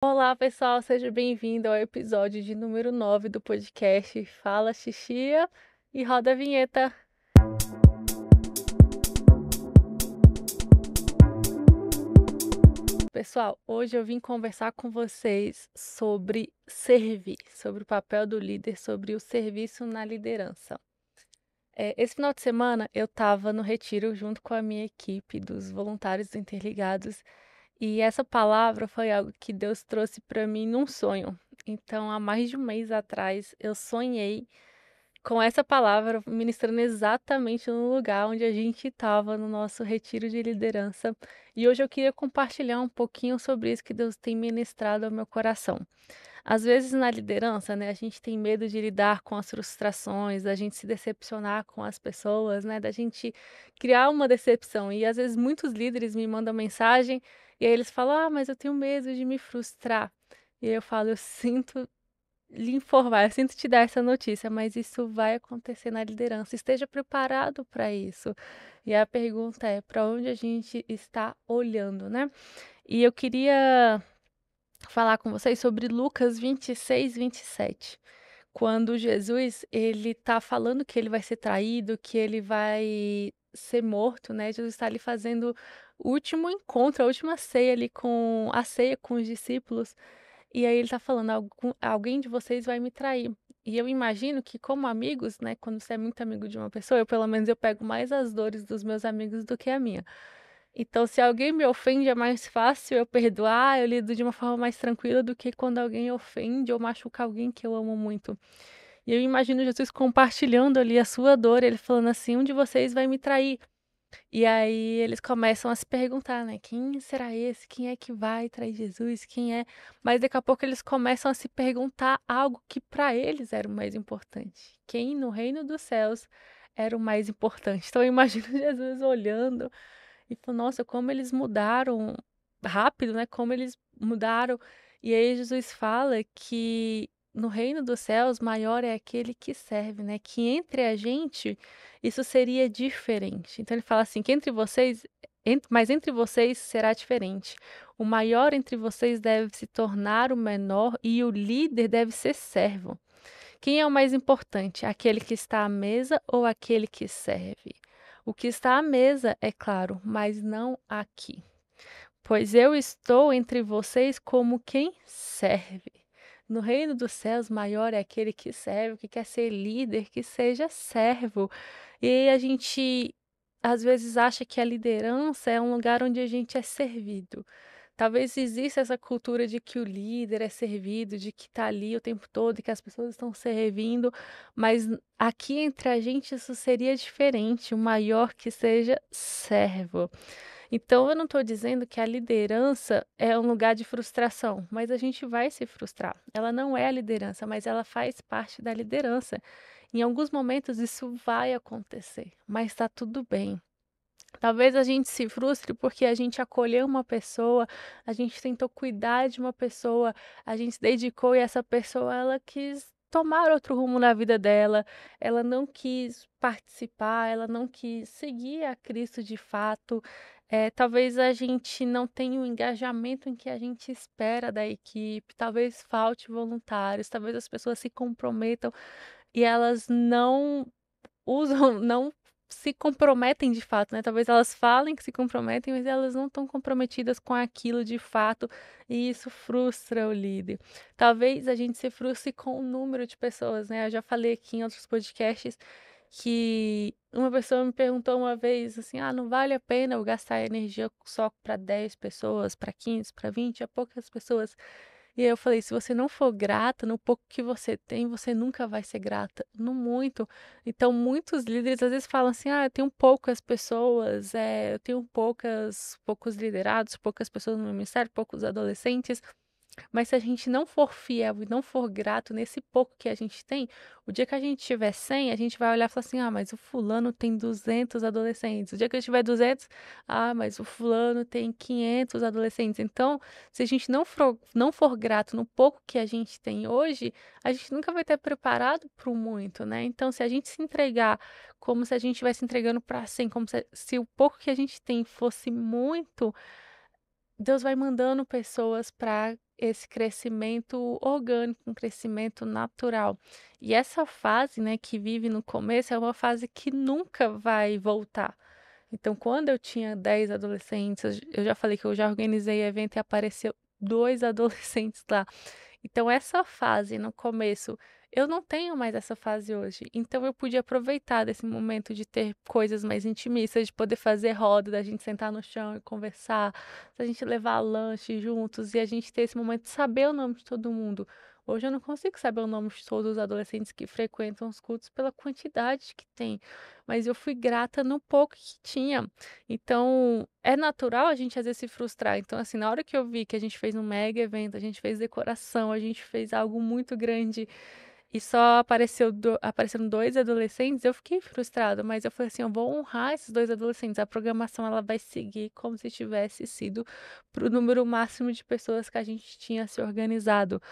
Olá, pessoal, seja bem-vindo ao episódio de número 9 do podcast Fala Xixia e roda a vinheta. Pessoal, hoje eu vim conversar com vocês sobre servir, sobre o papel do líder, sobre o serviço na liderança. Esse final de semana eu estava no retiro junto com a minha equipe dos voluntários interligados e essa palavra foi algo que Deus trouxe para mim num sonho. Então, há mais de um mês atrás, eu sonhei com essa palavra ministrando exatamente no lugar onde a gente estava no nosso retiro de liderança. E hoje eu queria compartilhar um pouquinho sobre isso que Deus tem ministrado ao meu coração. Às vezes na liderança, né, a gente tem medo de lidar com as frustrações, da gente se decepcionar com as pessoas, né, da gente criar uma decepção. E às vezes muitos líderes me mandam mensagem e aí eles falam: "Ah, mas eu tenho medo de me frustrar". E aí eu falo: "Eu sinto lhe informar, eu sinto te dar essa notícia, mas isso vai acontecer na liderança. Esteja preparado para isso". E a pergunta é: para onde a gente está olhando, né? E eu queria falar com vocês sobre Lucas 26, 27. Quando Jesus, ele tá falando que ele vai ser traído, que ele vai ser morto, né? Jesus está ali fazendo o último encontro, a última ceia ali com a ceia com os discípulos. E aí ele tá falando: Alguém de vocês vai me trair". E eu imagino que como amigos, né, quando você é muito amigo de uma pessoa, eu pelo menos eu pego mais as dores dos meus amigos do que a minha. Então se alguém me ofende é mais fácil eu perdoar, eu lido de uma forma mais tranquila do que quando alguém ofende ou machuca alguém que eu amo muito. E eu imagino Jesus compartilhando ali a sua dor, ele falando assim: "Um de vocês vai me trair". E aí eles começam a se perguntar, né, quem será esse? Quem é que vai trair Jesus? Quem é? Mas daqui a pouco eles começam a se perguntar algo que para eles era o mais importante. Quem no reino dos céus era o mais importante? Então eu imagino Jesus olhando e falando: "Nossa, como eles mudaram rápido, né? Como eles mudaram". E aí Jesus fala que no reino dos céus maior é aquele que serve, né? Que entre a gente isso seria diferente. Então ele fala assim: que entre vocês, mas entre vocês será diferente. O maior entre vocês deve se tornar o menor e o líder deve ser servo. Quem é o mais importante? Aquele que está à mesa ou aquele que serve? O que está à mesa, é claro, mas não aqui. Pois eu estou entre vocês como quem serve. No reino dos céus, maior é aquele que serve, que quer ser líder, que seja servo. E aí a gente às vezes acha que a liderança é um lugar onde a gente é servido. Talvez exista essa cultura de que o líder é servido, de que está ali o tempo todo e que as pessoas estão servindo, mas aqui entre a gente isso seria diferente, o maior que seja servo. Então eu não estou dizendo que a liderança é um lugar de frustração, mas a gente vai se frustrar. Ela não é a liderança, mas ela faz parte da liderança. Em alguns momentos isso vai acontecer, mas está tudo bem. Talvez a gente se frustre porque a gente acolheu uma pessoa, a gente tentou cuidar de uma pessoa, a gente se dedicou e essa pessoa ela quis tomar outro rumo na vida dela, ela não quis participar, ela não quis seguir a Cristo de fato. Talvez a gente não tenha o engajamento em que a gente espera da equipe, talvez falte voluntários, talvez as pessoas se comprometam e elas não usam não se comprometem de fato, né, talvez elas falem que se comprometem, mas elas não estão comprometidas com aquilo de fato, e isso frustra o líder. Talvez a gente se frustre com o número de pessoas, né, eu já falei aqui em outros podcasts que uma pessoa me perguntou uma vez assim: "Ah, não vale a pena eu gastar energia só para 10 pessoas, para 15, para 20, é poucas pessoas". E aí eu falei: "Se você não for grata no pouco que você tem, você nunca vai ser grata no muito". Então muitos líderes às vezes falam assim: "Ah, eu tenho poucas pessoas, eu tenho poucos liderados, poucas pessoas no meu ministério, poucos adolescentes". Mas se a gente não for fiel e não for grato nesse pouco que a gente tem, o dia que a gente tiver 100, a gente vai olhar e falar assim: "Ah, mas o fulano tem 200 adolescentes". O dia que eu tiver 200, "Ah, mas o fulano tem 500 adolescentes". Então, se a gente não for grato no pouco que a gente tem hoje, a gente nunca vai estar preparado para o muito, né. Então, se a gente se entregar como se a gente estivesse entregando para 100, como se o pouco que a gente tem fosse muito, Deus vai mandando pessoas para esse crescimento orgânico, um crescimento natural. E essa fase, né, que vive no começo é uma fase que nunca vai voltar. Então, quando eu tinha 10 adolescentes, eu já falei que eu já organizei evento e apareceu 2 adolescentes lá. Então essa fase no começo, eu não tenho mais essa fase hoje, então eu pude aproveitar desse momento de ter coisas mais intimistas, de poder fazer roda, da gente sentar no chão e conversar, da gente levar lanche juntos e a gente ter esse momento de saber o nome de todo mundo. Hoje eu não consigo saber o nome de todos os adolescentes que frequentam os cultos pela quantidade que tem, mas eu fui grata no pouco que tinha. Então, é natural a gente às vezes se frustrar. Então, assim, na hora que eu vi que a gente fez um mega evento, a gente fez decoração, a gente fez algo muito grande e só apareceram 2 adolescentes, eu fiquei frustrada, mas eu falei assim: "Eu vou honrar esses 2 adolescentes, a programação ela vai seguir como se tivesse sido para o número máximo de pessoas que a gente tinha se organizado".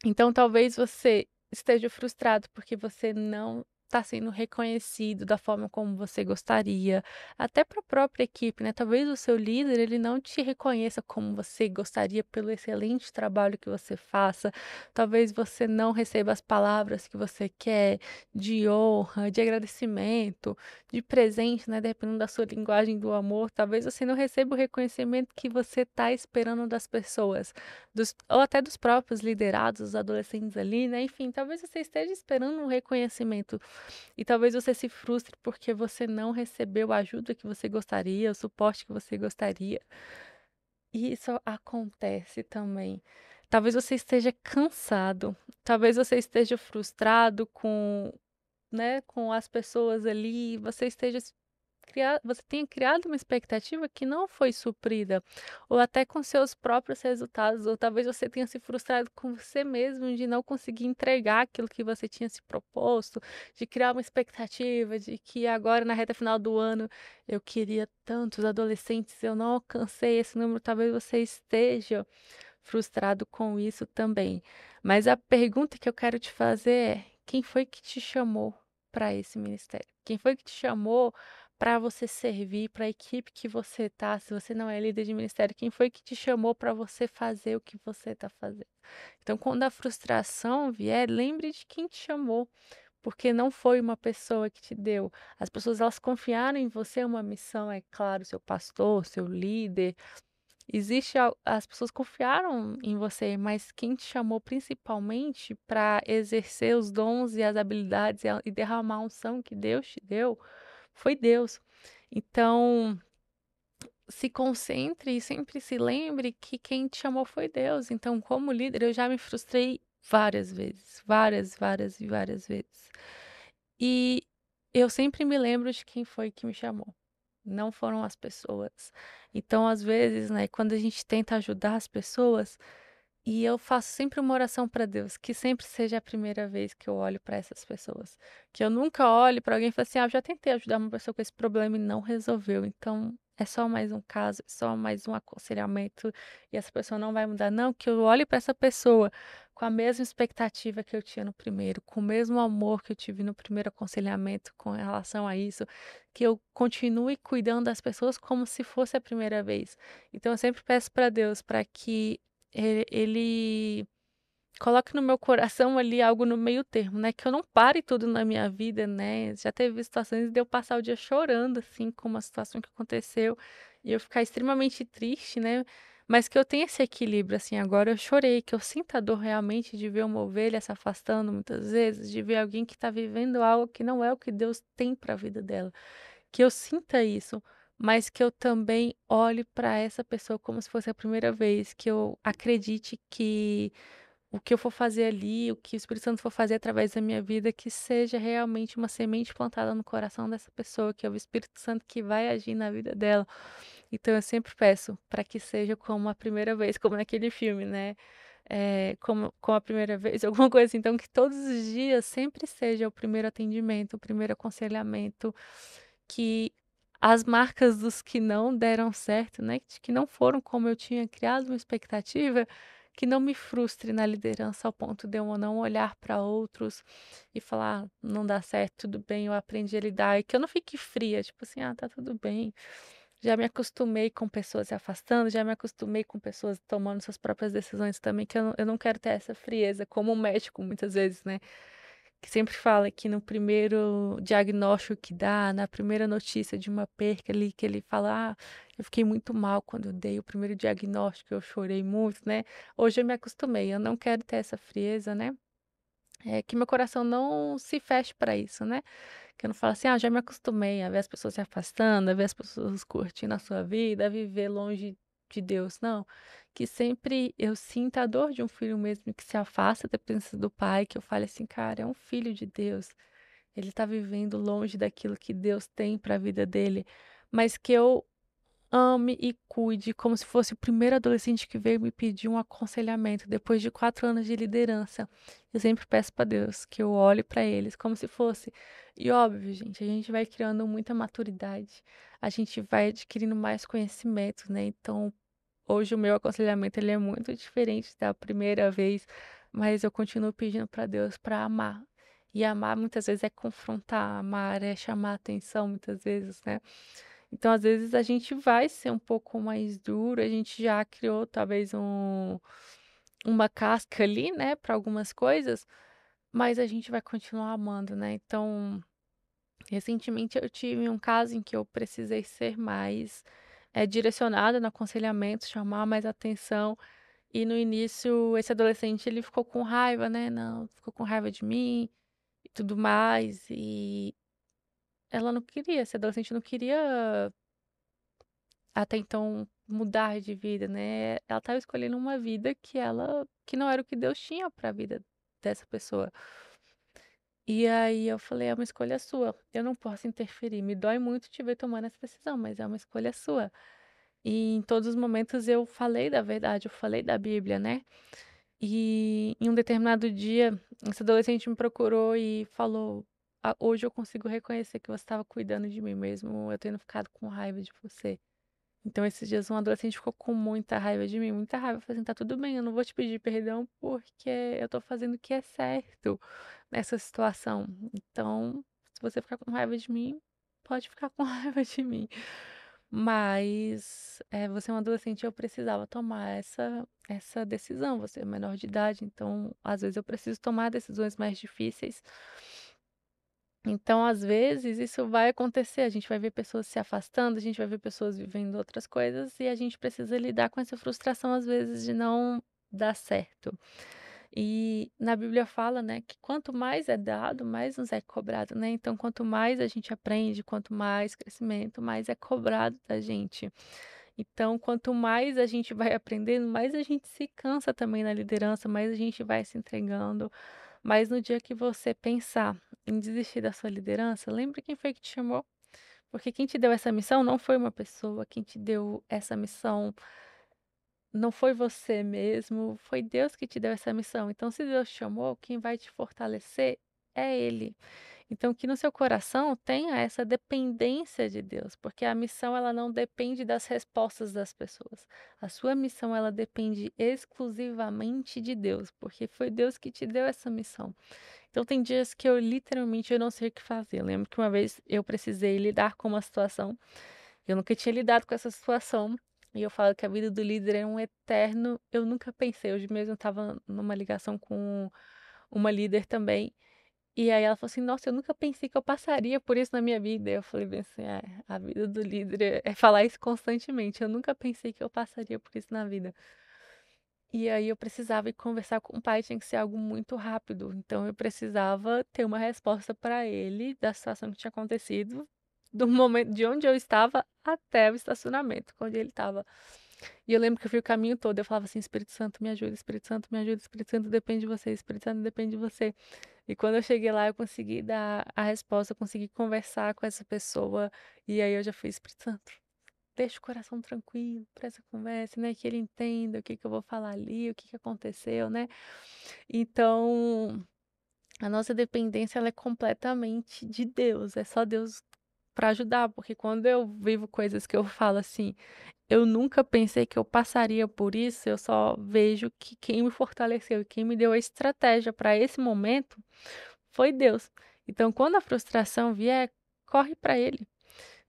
Então, talvez você esteja frustrado porque você não está sendo reconhecido da forma como você gostaria, até para a própria equipe, né? Talvez o seu líder ele não te reconheça como você gostaria pelo excelente trabalho que você faça. Talvez você não receba as palavras que você quer de honra, de agradecimento, de presente, né? Dependendo da sua linguagem do amor, talvez você não receba o reconhecimento que você está esperando das pessoas ou até dos próprios liderados, os adolescentes ali, né, enfim, talvez você esteja esperando um reconhecimento e talvez você se frustre porque você não recebeu a ajuda que você gostaria, o suporte que você gostaria. E isso acontece também. Talvez você esteja cansado, talvez você esteja frustrado com, né, com as pessoas ali, você esteja você tenha criado uma expectativa que não foi suprida, ou até com seus próprios resultados, ou talvez você tenha se frustrado com você mesmo de não conseguir entregar aquilo que você tinha se proposto, de criar uma expectativa de que agora na reta final do ano eu queria tantos adolescentes, eu não alcancei esse número, talvez você esteja frustrado com isso também. Mas a pergunta que eu quero te fazer é: quem foi que te chamou para esse ministério? Quem foi que te chamou para você servir, para a equipe que você tá? Se você não é líder de ministério, quem foi que te chamou para você fazer o que você está fazendo? Então, quando a frustração vier, lembre de quem te chamou. Porque não foi uma pessoa que te deu. As pessoas elas confiaram em você uma missão, é claro, seu pastor, seu líder, as pessoas confiaram em você, mas quem te chamou principalmente para exercer os dons e as habilidades e derramar a unção que Deus te deu, foi Deus. Então, se concentre e sempre se lembre que quem te chamou foi Deus. Então, como líder, eu já me frustrei várias vezes, várias, várias e várias vezes. E eu sempre me lembro de quem foi que me chamou. Não foram as pessoas. Então, às vezes, né, quando a gente tenta ajudar as pessoas, e eu faço sempre uma oração para Deus, que sempre seja a primeira vez que eu olho para essas pessoas. Que eu nunca olhe para alguém e fale assim: ah, eu já tentei ajudar uma pessoa com esse problema e não resolveu. Então, é só mais um caso, é só mais um aconselhamento e essa pessoa não vai mudar. Não, que eu olhe para essa pessoa com a mesma expectativa que eu tinha no primeiro, com o mesmo amor que eu tive no primeiro aconselhamento com relação a isso, que eu continue cuidando das pessoas como se fosse a primeira vez. Então, eu sempre peço para Deus para que ele coloque no meu coração ali algo no meio termo, né, que eu não pare tudo na minha vida, né. Já teve situações de eu passar o dia chorando, assim, com uma situação que aconteceu, e eu ficar extremamente triste, né, mas que eu tenha esse equilíbrio, assim, agora eu chorei, que eu sinto a dor realmente de ver uma ovelha se afastando muitas vezes, de ver alguém que está vivendo algo que não é o que Deus tem para a vida dela. Que eu sinta isso, mas que eu também olhe para essa pessoa como se fosse a primeira vez, que eu acredite que o que eu for fazer ali, o que o Espírito Santo for fazer através da minha vida, que seja realmente uma semente plantada no coração dessa pessoa, que é o Espírito Santo que vai agir na vida dela. Então eu sempre peço para que seja como a primeira vez, como naquele filme, né? Como a primeira vez, alguma coisa assim. Então, que todos os dias sempre seja o primeiro atendimento, o primeiro aconselhamento, que as marcas dos que não deram certo, né, que não foram como eu tinha criado uma expectativa, que não me frustre na liderança ao ponto de eu não olhar para outros e falar: "Ah, não dá certo, tudo bem, eu aprendi a lidar", e que eu não fique fria, tipo assim: "Ah, tá tudo bem, já me acostumei com pessoas se afastando, já me acostumei com pessoas tomando suas próprias decisões também, que eu não quero ter essa frieza, como o médico muitas vezes, né, que sempre fala que no primeiro diagnóstico que dá, na primeira notícia de uma perca ali, que ele fala: "Ah, eu fiquei muito mal quando eu dei o primeiro diagnóstico, eu chorei muito", né. Hoje eu me acostumei, eu não quero ter essa frieza, né, que meu coração não se feche para isso, né. Que eu não falo assim: "Ah, já me acostumei a ver as pessoas se afastando, a ver as pessoas curtindo a sua vida, a viver longe de Deus", não. Que sempre eu sinta a dor de um filho mesmo que se afasta da presença do pai, que eu fale assim: "Cara, é um filho de Deus, ele tá vivendo longe daquilo que Deus tem para a vida dele", mas que eu ame e cuide como se fosse o primeiro adolescente que veio me pedir um aconselhamento depois de 4 anos de liderança. Eu sempre peço para Deus que eu olhe para eles como se fosse e óbvio, gente, a gente vai criando muita maturidade, a gente vai adquirindo mais conhecimento, né, então hoje o meu aconselhamento ele é muito diferente da primeira vez, mas eu continuo pedindo para Deus para amar. E amar muitas vezes é confrontar, amar é chamar atenção muitas vezes, né. Então, às vezes, a gente vai ser um pouco mais duro, a gente já criou talvez uma casca ali, né, para algumas coisas, mas a gente vai continuar amando, né. Então, recentemente eu tive um caso em que eu precisei ser mais, direcionada no aconselhamento, chamar mais atenção, e no início esse adolescente ele ficou com raiva, né, não, ficou com raiva de mim e tudo mais, e ela não queria, esse adolescente não queria até então mudar de vida, né, ela estava escolhendo uma vida que não era o que Deus tinha para a vida dessa pessoa. E aí eu falei: "É uma escolha sua, eu não posso interferir, me dói muito te ver tomando essa decisão, mas é uma escolha sua". E em todos os momentos eu falei da verdade, eu falei da Bíblia, né. E em um determinado dia, esse adolescente me procurou e falou: "Ah, hoje eu consigo reconhecer que você estava cuidando de mim mesmo eu tendo ficado com raiva de você". Então, esses dias um adolescente ficou com muita raiva de mim, muita raiva. Eu falei assim: "Tá tudo bem, eu não vou te pedir perdão, porque eu tô fazendo o que é certo nessa situação. Então, se você ficar com raiva de mim, pode ficar com raiva de mim. Mas, você é um adolescente e eu precisava tomar essa decisão. Você é menor de idade, então, às vezes, eu preciso tomar decisões mais difíceis. Então, às vezes, isso vai acontecer, a gente vai ver pessoas se afastando, a gente vai ver pessoas vivendo outras coisas e a gente precisa lidar com essa frustração, às vezes, de não dar certo. E na Bíblia fala, né, que quanto mais é dado, mais nos é cobrado, né? Então, quanto mais a gente aprende, quanto mais crescimento, mais é cobrado da gente. Então, quanto mais a gente vai aprendendo, mais a gente se cansa também na liderança, mais a gente vai se entregando. Mas no dia que você pensar em desistir da sua liderança, lembre quem foi que te chamou. Porque quem te deu essa missão não foi uma pessoa, quem te deu essa missão não foi você mesmo, foi Deus que te deu essa missão. Então, se Deus te chamou, quem vai te fortalecer é Ele. Então, que no seu coração tenha essa dependência de Deus, porque a missão ela não depende das respostas das pessoas. A sua missão ela depende exclusivamente de Deus, porque foi Deus que te deu essa missão. Então, tem dias que eu literalmente eu não sei o que fazer. Eu lembro que uma vez eu precisei lidar com uma situação, eu nunca tinha lidado com essa situação. E eu falo que a vida do líder é um eterno. Eu nunca pensei. Hoje mesmo eu estava numa ligação com uma líder também. E aí ela falou assim: "Nossa, eu nunca pensei que eu passaria por isso na minha vida". Eu falei bem assim: "É, a vida do líder é falar isso constantemente. Eu nunca pensei que eu passaria por isso na vida". E aí eu precisava ir conversar com o pai, tinha que ser algo muito rápido. Então eu precisava ter uma resposta para ele da situação que tinha acontecido, do momento de onde eu estava até o estacionamento, onde ele estava. E eu lembro que eu fui o caminho todo, eu falava assim: "Espírito Santo, me ajuda, Espírito Santo, me ajuda, Espírito Santo, depende de você, Espírito Santo, depende de você". E quando eu cheguei lá, eu consegui dar a resposta, eu consegui conversar com essa pessoa, e aí eu já fui: "Espírito Santo, deixa o coração tranquilo para essa conversa, né, que ele entenda o que que eu vou falar ali, o que que aconteceu, né". Então, a nossa dependência ela é completamente de Deus, é só Deus para ajudar, porque quando eu vivo coisas que eu falo assim: "Eu nunca pensei que eu passaria por isso", eu só vejo que quem me fortaleceu e quem me deu a estratégia para esse momento foi Deus. Então, quando a frustração vier, corre para Ele.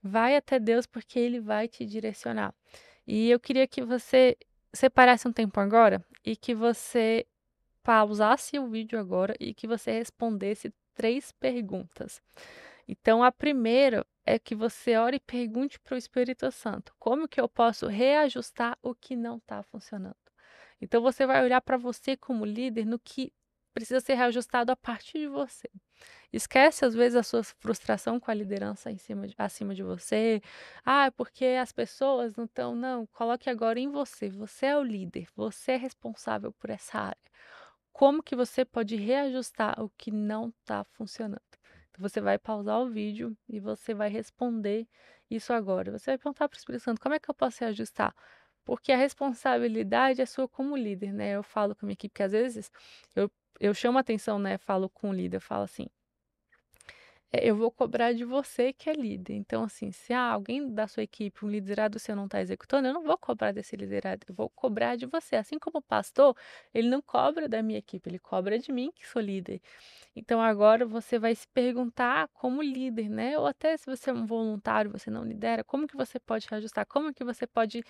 Vai até Deus, porque Ele vai te direcionar. E eu queria que você separasse um tempo agora e que você pausasse o vídeo agora e que você respondesse 3 perguntas. Então, a primeira é que você ore e pergunte para o Espírito Santo: como que eu posso reajustar o que não está funcionando? Então, você vai olhar para você como líder no que precisa ser reajustado a partir de você. Esquece, às vezes, a sua frustração com a liderança acima de você. Ah, é porque as pessoas não estão. Não, coloque agora em você. Você é o líder, você é responsável por essa área. Como que você pode reajustar o que não está funcionando? Então, você vai pausar o vídeo e você vai responder isso agora. Você vai perguntar para o Espírito Santo: como é que eu posso reajustar? Porque a responsabilidade é sua como líder, né? Eu falo com a minha equipe que às vezes eu, eu chamo a atenção, né? Falo com o líder, eu falo assim: eu vou cobrar de você que é líder. Então, assim, se alguém da sua equipe, um liderado seu não está executando, eu não vou cobrar desse liderado, eu vou cobrar de você. Assim como o pastor, ele não cobra da minha equipe, ele cobra de mim, que sou líder. Então, agora você vai se perguntar como líder, né? Ou até se você é um voluntário, você não lidera, como que você pode reajustar? Como que você pode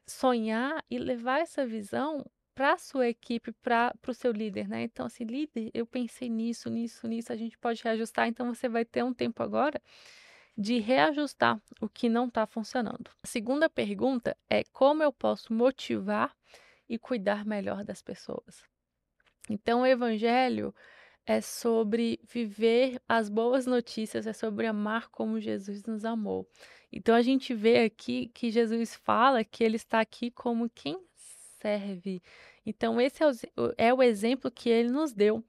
sonhar e levar essa visão para a sua equipe, para o seu líder, né? Então, assim, líder, eu pensei nisso, nisso, nisso, a gente pode reajustar. Então, você vai ter um tempo agora de reajustar o que não está funcionando. A segunda pergunta é como eu posso motivar e cuidar melhor das pessoas. Então, o evangelho é sobre viver as boas notícias, é sobre amar como Jesus nos amou. Então a gente vê aqui que Jesus fala que ele está aqui como quem serve. Então esse é o exemplo que ele nos deu.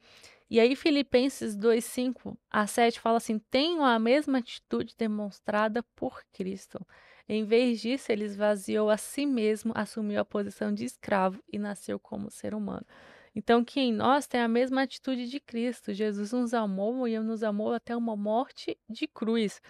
E aí Filipenses 2:5-7 fala assim: tenham a mesma atitude demonstrada por Cristo. Em vez disso, ele esvaziou a si mesmo, assumiu a posição de escravo e nasceu como ser humano. Então, que em nós tem a mesma atitude de Cristo. Jesus nos amou e nos amou até uma morte de cruz.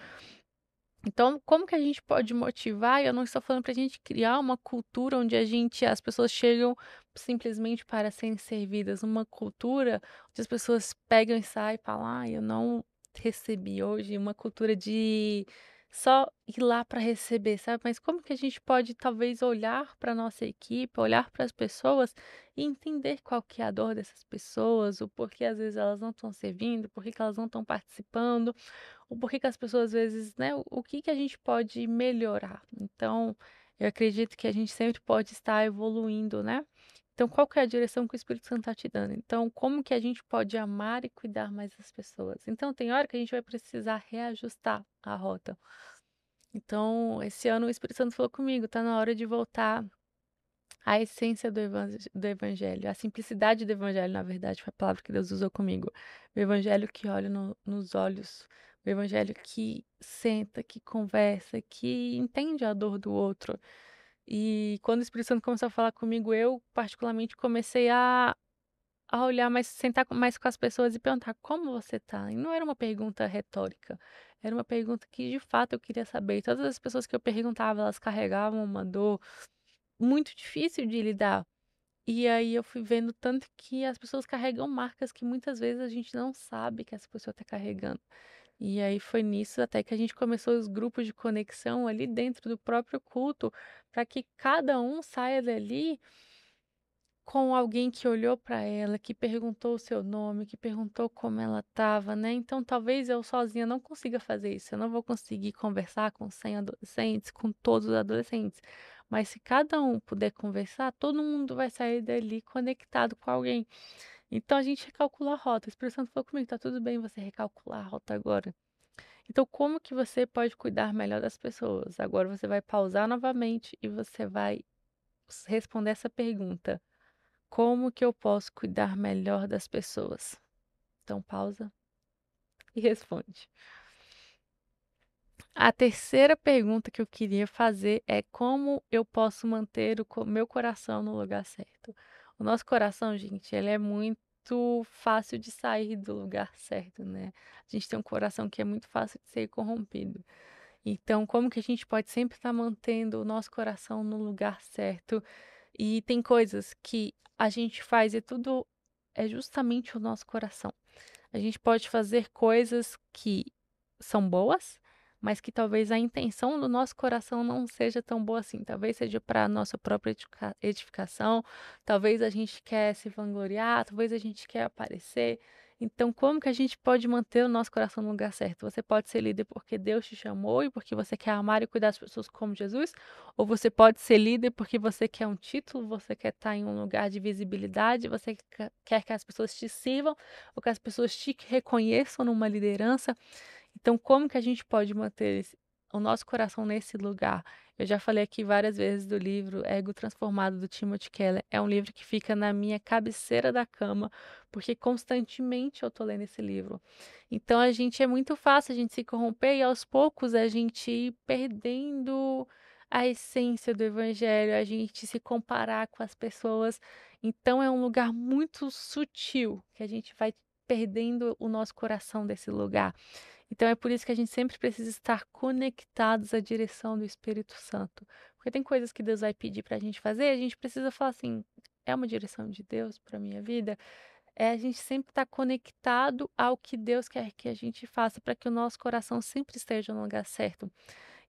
Então, como que a gente pode motivar? Eu não estou falando para a gente criar uma cultura onde as pessoas chegam simplesmente para serem servidas, uma cultura onde as pessoas pegam e saem e falam, eu não recebi hoje, uma cultura de só ir lá para receber, sabe? Mas como que a gente pode talvez olhar para a nossa equipe, olhar para as pessoas e entender qual que é a dor dessas pessoas, o porquê às vezes elas não estão servindo, por que elas não estão participando, o porquê que as pessoas às vezes, né, o que que a gente pode melhorar. Então, eu acredito que a gente sempre pode estar evoluindo, né? Então, qual que é a direção que o Espírito Santo está te dando? Então, como que a gente pode amar e cuidar mais das pessoas? Então, tem hora que a gente vai precisar reajustar a rota. Então, esse ano o Espírito Santo falou comigo, tá na hora de voltar à essência do evangelho, a simplicidade do evangelho, na verdade, foi a palavra que Deus usou comigo. O evangelho que olha nos olhos, o evangelho que senta, que conversa, que entende a dor do outro. E quando o Espírito Santo começou a falar comigo, eu particularmente comecei a olhar mais, sentar mais com as pessoas e perguntar como você tá. E não era uma pergunta retórica, era uma pergunta que de fato eu queria saber. E todas as pessoas que eu perguntava, elas carregavam uma dor muito difícil de lidar. E aí eu fui vendo tanto que as pessoas carregam marcas que muitas vezes a gente não sabe que essa pessoa está carregando. E aí foi nisso até que a gente começou os grupos de conexão ali dentro do próprio culto, para que cada um saia dali com alguém que olhou para ela, que perguntou o seu nome, que perguntou como ela estava, né? Então talvez eu sozinha não consiga fazer isso. Eu não vou conseguir conversar com 100 adolescentes, com todos os adolescentes. Mas se cada um puder conversar, todo mundo vai sair dali conectado com alguém. Então a gente recalcula a rota. O Espírito Santo falou comigo, tá tudo bem você recalcular a rota agora. Então como que você pode cuidar melhor das pessoas? Agora você vai pausar novamente e você vai responder essa pergunta. Como que eu posso cuidar melhor das pessoas? Então pausa e responde. A terceira pergunta que eu queria fazer é como eu posso manter o meu coração no lugar certo. O nosso coração, gente, ele é muito fácil de sair do lugar certo, né? A gente tem um coração que é muito fácil de ser corrompido. Então, como que a gente pode sempre estar mantendo o nosso coração no lugar certo? E tem coisas que a gente faz e tudo é justamente o nosso coração. A gente pode fazer coisas que são boas, mas que talvez a intenção do nosso coração não seja tão boa assim. Talvez seja para a nossa própria edificação, talvez a gente quer se vangloriar, talvez a gente quer aparecer. Então, como que a gente pode manter o nosso coração no lugar certo? Você pode ser líder porque Deus te chamou e porque você quer amar e cuidar das pessoas como Jesus, ou você pode ser líder porque você quer um título, você quer estar em um lugar de visibilidade, você quer que as pessoas te sirvam, ou que as pessoas te reconheçam numa liderança. Então, como que a gente pode manter o nosso coração nesse lugar? Eu já falei aqui várias vezes do livro Ego Transformado, do Timothy Keller. É um livro que fica na minha cabeceira da cama, porque constantemente eu tô lendo esse livro. Então, a gente é muito fácil a gente se corromper e aos poucos a gente ir perdendo a essência do evangelho, a gente se comparar com as pessoas. Então, é um lugar muito sutil que a gente vai perdendo o nosso coração desse lugar. Então é por isso que a gente sempre precisa estar conectados à direção do Espírito Santo. Porque tem coisas que Deus vai pedir para a gente fazer, a gente precisa falar assim: é uma direção de Deus para minha vida? É a gente sempre estar conectado ao que Deus quer que a gente faça, para que o nosso coração sempre esteja no lugar certo.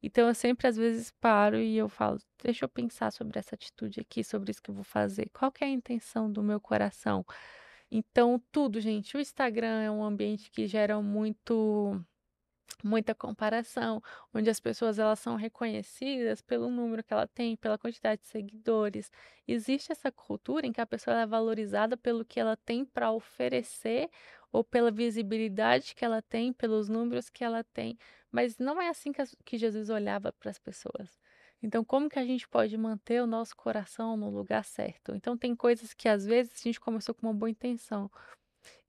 Então eu sempre às vezes paro e eu falo: deixa eu pensar sobre essa atitude aqui, sobre isso que eu vou fazer. Qual que é a intenção do meu coração? Então, tudo, gente. O Instagram é um ambiente que gera muita comparação, onde as pessoas elas são reconhecidas pelo número que ela tem, pela quantidade de seguidores. Existe essa cultura em que a pessoa ela é valorizada pelo que ela tem para oferecer ou pela visibilidade que ela tem, pelos números que ela tem, mas não é assim que Jesus olhava para as pessoas. Então, como que a gente pode manter o nosso coração no lugar certo? Então, tem coisas que às vezes a gente começou com uma boa intenção,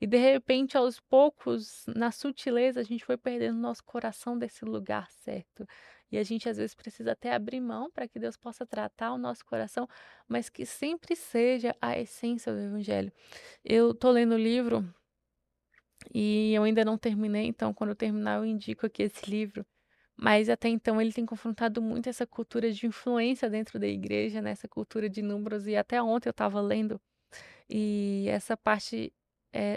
e de repente, aos poucos, na sutileza, a gente foi perdendo nosso coração desse lugar certo. E a gente às vezes precisa até abrir mão para que Deus possa tratar o nosso coração, mas que sempre seja a essência do Evangelho. Eu tô lendo o livro e eu ainda não terminei, então quando eu terminar eu indico aqui esse livro. Mas até então ele tem confrontado muito essa cultura de influência dentro da igreja, né? Essa cultura de números. E até ontem eu estava lendo e essa parte,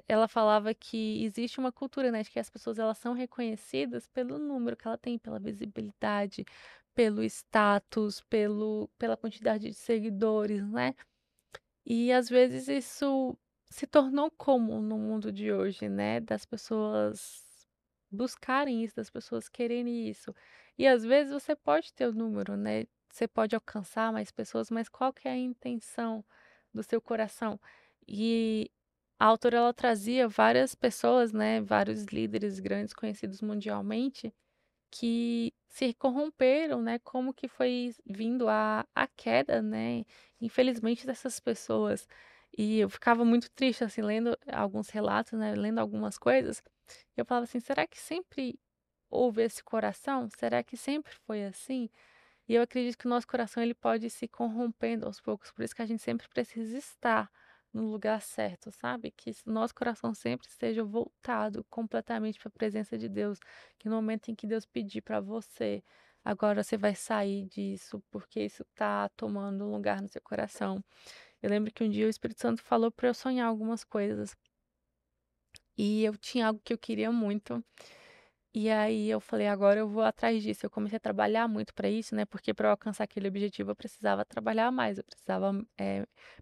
ela falava que existe uma cultura, né, de que as pessoas elas são reconhecidas pelo número que ela tem, pela visibilidade, pelo status, pela quantidade de seguidores, né? E às vezes isso se tornou comum no mundo de hoje, né? Das pessoas buscarem isso, das pessoas quererem isso. E às vezes você pode ter o número, né? Você pode alcançar mais pessoas, mas qual que é a intenção do seu coração? E a autora ela trazia várias pessoas, né? Vários líderes grandes conhecidos mundialmente que se corromperam, né? Como que foi vindo a queda, né? Infelizmente dessas pessoas. E eu ficava muito triste, assim, lendo alguns relatos, né? Lendo algumas coisas. Eu falava assim, será que sempre houve esse coração? Será que sempre foi assim? E eu acredito que o nosso coração ele pode ir se corrompendo aos poucos, por isso que a gente sempre precisa estar no lugar certo, sabe? Que o nosso coração sempre esteja voltado completamente para a presença de Deus, que no momento em que Deus pedir para você, agora você vai sair disso, porque isso está tomando um lugar no seu coração. Eu lembro que um dia o Espírito Santo falou para eu sonhar algumas coisas, e eu tinha algo que eu queria muito. E aí eu falei, agora eu vou atrás disso. Eu comecei a trabalhar muito para isso, né? Porque para eu alcançar aquele objetivo eu precisava trabalhar mais, eu precisava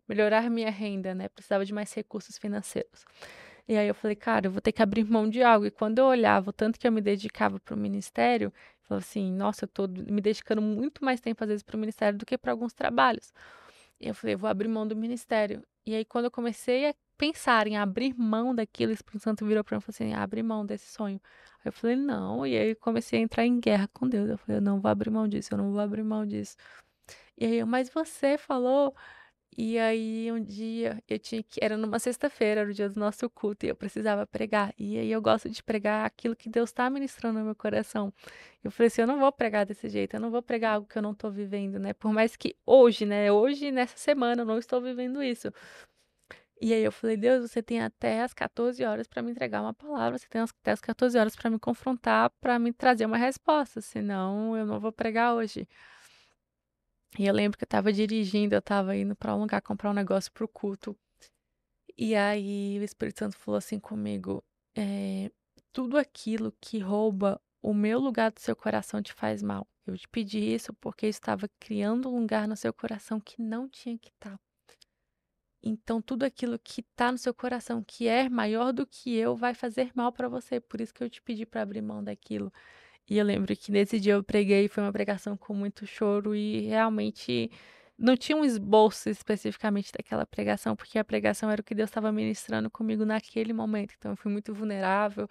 melhorar minha renda, né? Precisava de mais recursos financeiros. E aí eu falei, cara, eu vou ter que abrir mão de algo. E quando eu olhava o tanto que eu me dedicava para o ministério, eu falava assim, nossa, eu tô me dedicando muito mais tempo às vezes para o ministério do que para alguns trabalhos. E eu falei, vou abrir mão do ministério. E aí, quando eu comecei a pensar em abrir mão daquilo, o Espírito Santo virou para mim e falou assim: abre mão desse sonho. Aí eu falei, não. E aí, eu comecei a entrar em guerra com Deus. Eu falei, eu não vou abrir mão disso, eu não vou abrir mão disso. E aí, mas você falou. E aí, um dia, eu tinha que. Era numa sexta-feira, era o dia do nosso culto, e eu precisava pregar. E aí, eu gosto de pregar aquilo que Deus está ministrando no meu coração. Eu falei assim: eu não vou pregar desse jeito, eu não vou pregar algo que eu não estou vivendo, né? Por mais que hoje, né? Hoje, nessa semana, eu não estou vivendo isso. E aí, eu falei: Deus, você tem até as 14 horas para me entregar uma palavra, você tem até as 14 horas para me confrontar, para me trazer uma resposta, senão eu não vou pregar hoje. E eu lembro que eu estava dirigindo, eu estava indo para um lugar comprar um negócio pro culto. E aí o Espírito Santo falou assim comigo: tudo aquilo que rouba o meu lugar do seu coração te faz mal. Eu te pedi isso porque eu estava criando um lugar no seu coração que não tinha que estar. Então, tudo aquilo que está no seu coração, que é maior do que eu, vai fazer mal para você. Por isso que eu te pedi para abrir mão daquilo. E eu lembro que nesse dia eu preguei, foi uma pregação com muito choro e realmente não tinha um esboço especificamente daquela pregação, porque a pregação era o que Deus estava ministrando comigo naquele momento. Então, eu fui muito vulnerável,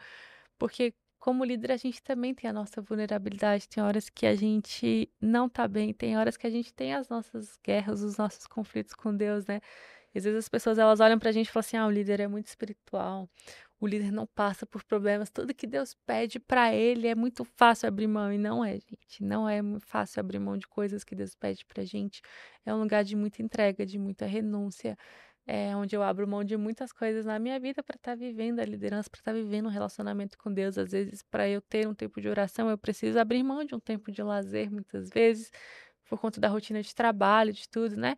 porque como líder a gente também tem a nossa vulnerabilidade. Tem horas que a gente não tá bem, tem horas que a gente tem as nossas guerras, os nossos conflitos com Deus, né? E às vezes as pessoas elas olham pra gente e falam assim: "Ah, o líder é muito espiritual. O líder não passa por problemas. Tudo que Deus pede pra ele é muito fácil abrir mão". E não é, gente. Não é fácil abrir mão de coisas que Deus pede pra gente. É um lugar de muita entrega, de muita renúncia. É onde eu abro mão de muitas coisas na minha vida para estar vivendo a liderança, para estar vivendo um relacionamento com Deus. Às vezes, para eu ter um tempo de oração, eu preciso abrir mão de um tempo de lazer, muitas vezes, por conta da rotina de trabalho, de tudo, né?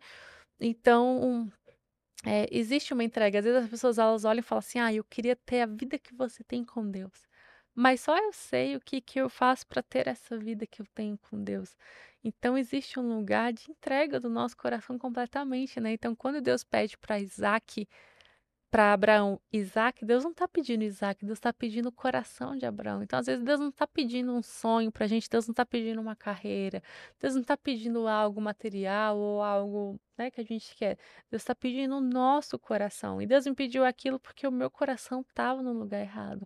Então, existe uma entrega. Às vezes as pessoas elas olham e falam assim: "Ah, eu queria ter a vida que você tem com Deus". Mas só eu sei o que que eu faço para ter essa vida que eu tenho com Deus. Então existe um lugar de entrega do nosso coração completamente, né? Então quando Deus pede para Isaac, para Abraão, Isaac, Deus não está pedindo Isaac, Deus está pedindo o coração de Abraão. Então, às vezes, Deus não está pedindo um sonho para a gente, Deus não está pedindo uma carreira, Deus não está pedindo algo material ou algo, né, que a gente quer. Deus está pedindo o nosso coração. E Deus me pediu aquilo porque o meu coração estava no lugar errado.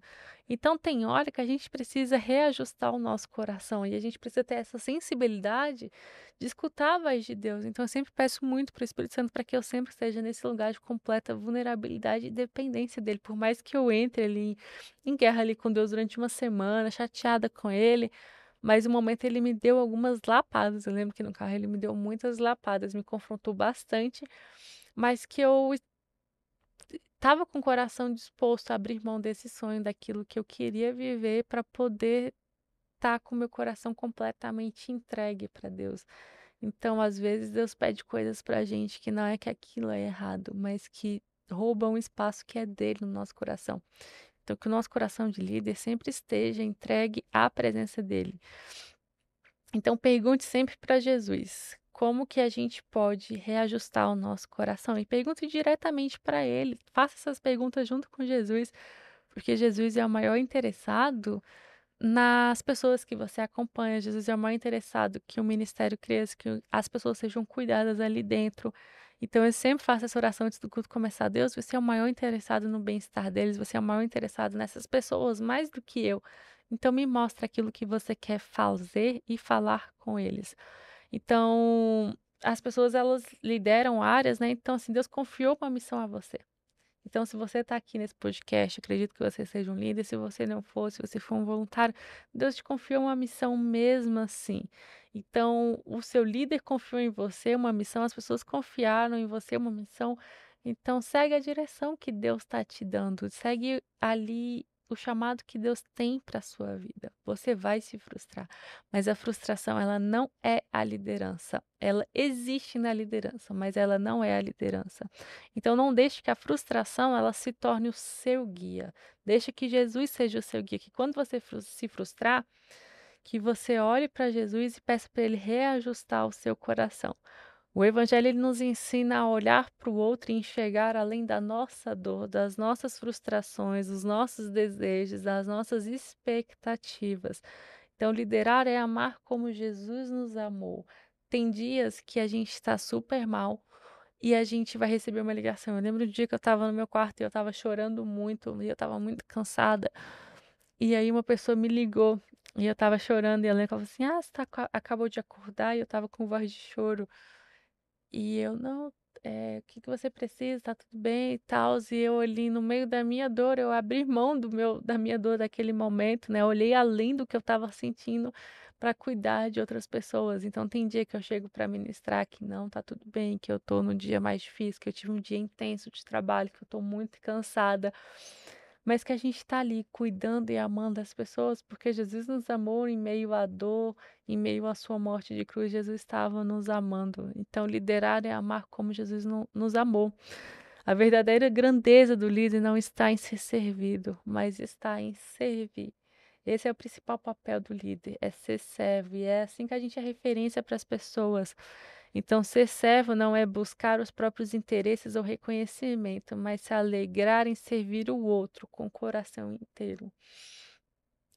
Então, tem hora que a gente precisa reajustar o nosso coração e a gente precisa ter essa sensibilidade de escutar a voz de Deus. Então, eu sempre peço muito para o Espírito Santo para que eu sempre esteja nesse lugar de completa vulnerabilidade e dependência dele. Por mais que eu entre ali em guerra ali com Deus durante uma semana, chateada com ele, mas no momento ele me deu algumas lapadas. Eu lembro que no carro ele me deu muitas lapadas, me confrontou bastante, mas que eu estava com o coração disposto a abrir mão desse sonho, daquilo que eu queria viver para poder estar com meu coração completamente entregue para Deus. Então, às vezes, Deus pede coisas pra gente que não é que aquilo é errado, mas que roubam um espaço que é dele no nosso coração. Então, que o nosso coração de líder sempre esteja entregue à presença dele. Então, pergunte sempre para Jesus como que a gente pode reajustar o nosso coração e pergunte diretamente para ele. Faça essas perguntas junto com Jesus, porque Jesus é o maior interessado nas pessoas que você acompanha. Jesus é o maior interessado que o ministério cresça, que as pessoas sejam cuidadas ali dentro. Então eu sempre faço essa oração antes do culto começar. Deus, você é o maior interessado no bem-estar deles, você é o maior interessado nessas pessoas, mais do que eu. Então me mostra aquilo que você quer fazer e falar com eles. Então, as pessoas elas lideram áreas, né? Então assim, Deus confiou uma missão a você. Então, se você está aqui nesse podcast, acredito que você seja um líder. Se você não for, se você for um voluntário, Deus te confiou uma missão mesmo assim. Então, o seu líder confiou em você uma missão, as pessoas confiaram em você uma missão. Então, segue a direção que Deus está te dando, segue ali o chamado que Deus tem para a sua vida. Você vai se frustrar, mas a frustração, ela não é a liderança. Ela existe na liderança, mas ela não é a liderança. Então não deixe que a frustração ela se torne o seu guia. Deixe que Jesus seja o seu guia, que quando você se frustrar, que você olhe para Jesus e peça para ele reajustar o seu coração. O evangelho ele nos ensina a olhar para o outro e enxergar além da nossa dor, das nossas frustrações, dos nossos desejos, das nossas expectativas. Então, liderar é amar como Jesus nos amou. Tem dias que a gente está super mal, e a gente vai receber uma ligação. Eu lembro do dia que eu estava no meu quarto e eu estava chorando muito, e eu estava muito cansada. E aí uma pessoa me ligou e eu estava chorando, e ela falou assim: "Ah, você acabou de acordar?" E eu estava com voz de choro. E eu, não, o que que você precisa? Tá tudo bem e tal. E eu ali no meio da minha dor, eu abri mão da minha dor daquele momento, né? Eu olhei além do que eu estava sentindo para cuidar de outras pessoas. Então tem dia que eu chego para ministrar que não, tá tudo bem, que eu tô no dia mais difícil, que eu tive um dia intenso de trabalho, que eu tô muito cansada. Mas que a gente está ali cuidando e amando as pessoas, porque Jesus nos amou em meio à dor, em meio à sua morte de cruz, Jesus estava nos amando. Então, liderar é amar como Jesus nos amou. A verdadeira grandeza do líder não está em ser servido, mas está em servir. Esse é o principal papel do líder, é ser servo, e é assim que a gente é referência para as pessoas. Então, ser servo não é buscar os próprios interesses ou reconhecimento, mas se alegrar em servir o outro com o coração inteiro.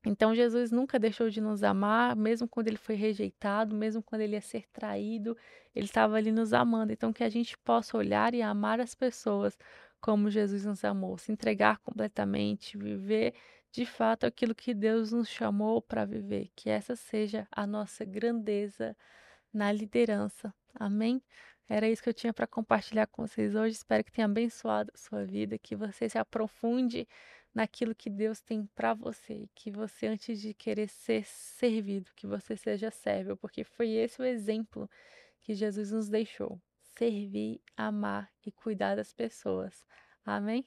Então, Jesus nunca deixou de nos amar, mesmo quando ele foi rejeitado, mesmo quando ele ia ser traído, ele estava ali nos amando. Então, que a gente possa olhar e amar as pessoas como Jesus nos amou, se entregar completamente, viver de fato aquilo que Deus nos chamou para viver, que essa seja a nossa grandeza na liderança. Amém? Era isso que eu tinha para compartilhar com vocês hoje. Espero que tenha abençoado a sua vida, que você se aprofunde naquilo que Deus tem para você, que você, antes de querer ser servido, que você seja servo, porque foi esse o exemplo que Jesus nos deixou: servir, amar e cuidar das pessoas. Amém?